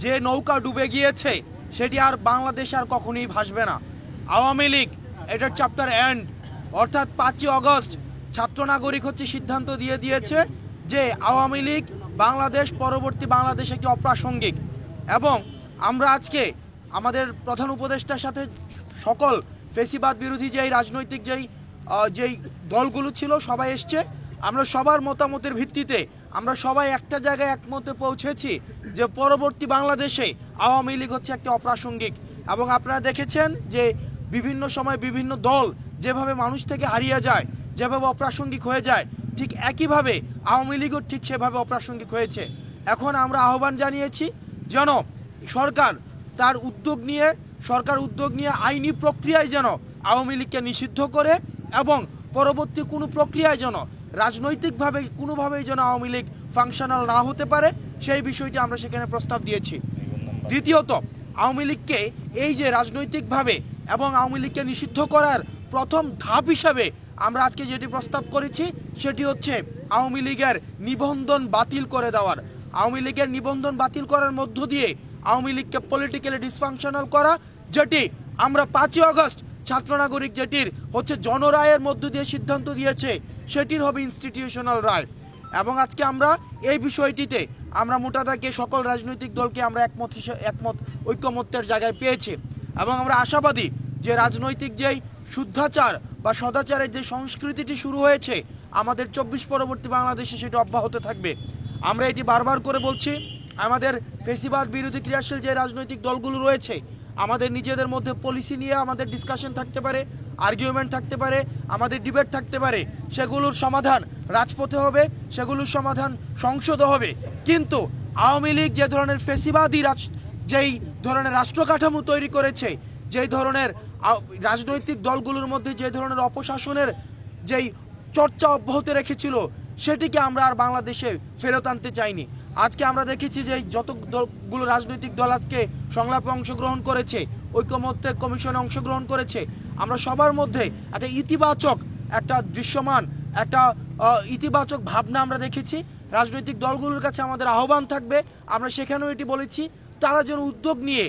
যে নৌকা ডুবে গিয়েছে সেটি আর বাংলাদেশ আর কখনোই ভাসবে না। আওয়ামী লীগ এটার চ্যাপ্টার এন্ড, অর্থাৎ 5ই আগস্ট ছাত্র নাগরিক সিদ্ধান্ত দিয়ে দিয়েছে যে আওয়ামী লীগ বাংলাদেশ পরবর্তী বাংলাদেশ একটি অপ্রাসঙ্গিক। এবং আমরা আজকে আমাদের প্রধান উপদেষ্টার সাথে সকল ফেসিবাদ বিরোধী যেই রাজনৈতিক যেই দলগুলো ছিল সবাই এসছে। আমরা সবার মতামতের ভিত্তিতে আমরা সবাই একটা জায়গায় একমতে পৌঁছেছি যে পরবর্তী বাংলাদেশে আওয়ামী লীগ একটি অপ্রাসঙ্গিক। এবং আপনারা দেখেছেন যে বিভিন্ন সময় বিভিন্ন দল যেভাবে মানুষ থেকে হারিয়ে যায়, যেভাবে অপ্রাসঙ্গিক হয়ে যায়, ঠিক একইভাবে আওয়ামী লীগও ঠিক সেভাবে অপ্রাসঙ্গিক হয়েছে। এখন আমরা আহ্বান জানিয়েছি যেন সরকার উদ্যোগ নিয়ে আইনি প্রক্রিয়ায় যেন আওয়ামী লীগকে নিষিদ্ধ করে এবং পরবর্তী কোনো প্রক্রিয়ায় যেন রাজনৈতিকভাবে কোনোভাবেই যেন আওয়ামী লীগ ফাংশনাল না হতে পারে, সেই বিষয়টি আমরা সেখানে প্রস্তাব দিয়েছি। দ্বিতীয়ত, আওয়ামী লীগকে এই যে রাজনৈতিকভাবে এবং আওয়ামী লীগকে নিষিদ্ধ করার প্রথম ধাপ হিসাবে আমরা আজকে যেটি প্রস্তাব করেছি সেটি আওয়ামী লীগের নিবন্ধন বাতিল করে দেওয়ার। আওয়ামী লীগের নিবন্ধন বাতিল করার মধ্য দিয়ে আওয়ামী লীগকে পলিটিক্যালি ডিসফাংশনাল করা, যেটি আমরা 5ই আগস্ট ছাত্র নাগরিক যেটির জনরায়ের মধ্য দিয়ে সিদ্ধান্ত দিয়েছে সেটির হবে ইনস্টিটিউশনাল রায়। এবং আজকে আমরা এই বিষয়টিতে আমরা মোটা দাগে সকল রাজনৈতিক দলকে আমরা ঐক্যমত্যের জায়গায় পেয়েছি। এবং আমরা আশাবাদী যে রাজনৈতিক যেই শুদ্ধাচার বা সদাচারের যে সংস্কৃতিটি শুরু হয়েছে আমাদের 24 পরবর্তী বাংলাদেশে সেটা অব্যাহত থাকবে। আমরা এটি বারবার করে বলছি, আমাদের ফেসিবাদ বিরোধী ক্রিয়াশীল যে রাজনৈতিক দলগুলো রয়েছে আমাদের নিজেদের মধ্যে পলিসি নিয়ে আমাদের ডিসকাশন থাকতে পারে, আর্গুমেন্ট থাকতে পারে, আমাদের ডিবেট থাকতে পারে, সেগুলোর সমাধান রাজপথে হবে, সেগুলোর সমাধান সংসদে হবে। কিন্তু আওয়ামী লীগ যে ধরনের ফেসিবাদী যেই ধরনের রাষ্ট্র কাঠামো তৈরি করেছে, যেই ধরনের রাজনৈতিক দলগুলোর মধ্যে যে ধরনের অপশাসনের যেই চর্চা অব্যাহত রেখেছিল সেটিকে আমরা আর বাংলাদেশে ফেরত আনতে চাইনি। আজকে আমরা দেখেছি যে যতগুলো রাজনৈতিক দল আজকে সংলাপে অংশগ্রহণ করেছে, ঐক্যমত্যে কমিশনে অংশগ্রহণ করেছে, আমরা সবার মধ্যে একটা ইতিবাচক ভাবনা আমরা দেখেছি। রাজনৈতিক দলগুলোর কাছে আমাদের আহ্বান থাকবে, আমরা সেখানেও এটি বলেছি, তারা যেন উদ্যোগ নিয়ে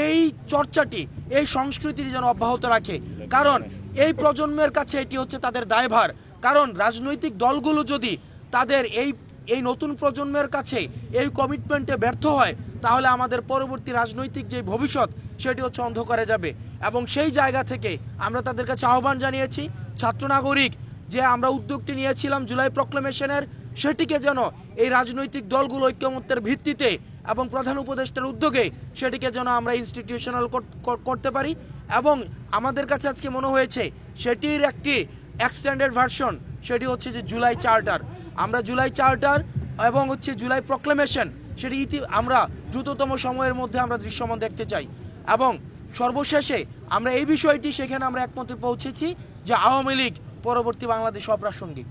এই চর্চাটি, এই সংস্কৃতিটি যেন অব্যাহত রাখে। কারণ এই প্রজন্মের কাছে এটি তাদের দায়ভার। কারণ রাজনৈতিক দলগুলো যদি তাদের এই নতুন প্রজন্মের কাছে এই কমিটমেন্টে ব্যর্থ হয় তাহলে আমাদের পরবর্তী রাজনৈতিক যে ভবিষ্যৎ সেটি অন্ধকারে যাবে। এবং সেই জায়গা থেকে আমরা তাদের কাছে আহ্বান জানিয়েছি, ছাত্র নাগরিক যে আমরা উদ্যোগটি নিয়েছিলাম জুলাই প্রক্লেমেশনের, সেটিকে যেন এই রাজনৈতিক দলগুলো ঐক্যমত্যের ভিত্তিতে এবং প্রধান উপদেষ্টার উদ্যোগে সেটিকে যেন আমরা ইনস্টিটিউশনাল করতে পারি। এবং আমাদের কাছে আজকে মনে হয়েছে সেটির একটি এক্সটেন্ডেড ভার্সন, সেটি যে জুলাই চার্টার। আমরা জুলাই চার্টার এবং জুলাই প্রক্লেমেশন সেটি আমরা দ্রুততম সময়ের মধ্যে আমরা দৃশ্যমান দেখতে চাই। এবং সর্বশেষে আমরা এই বিষয়টি সেখানে আমরা একমতে পৌঁছেছি যে আওয়ামী লীগ পরবর্তী বাংলাদেশ অপ্রাসঙ্গিক।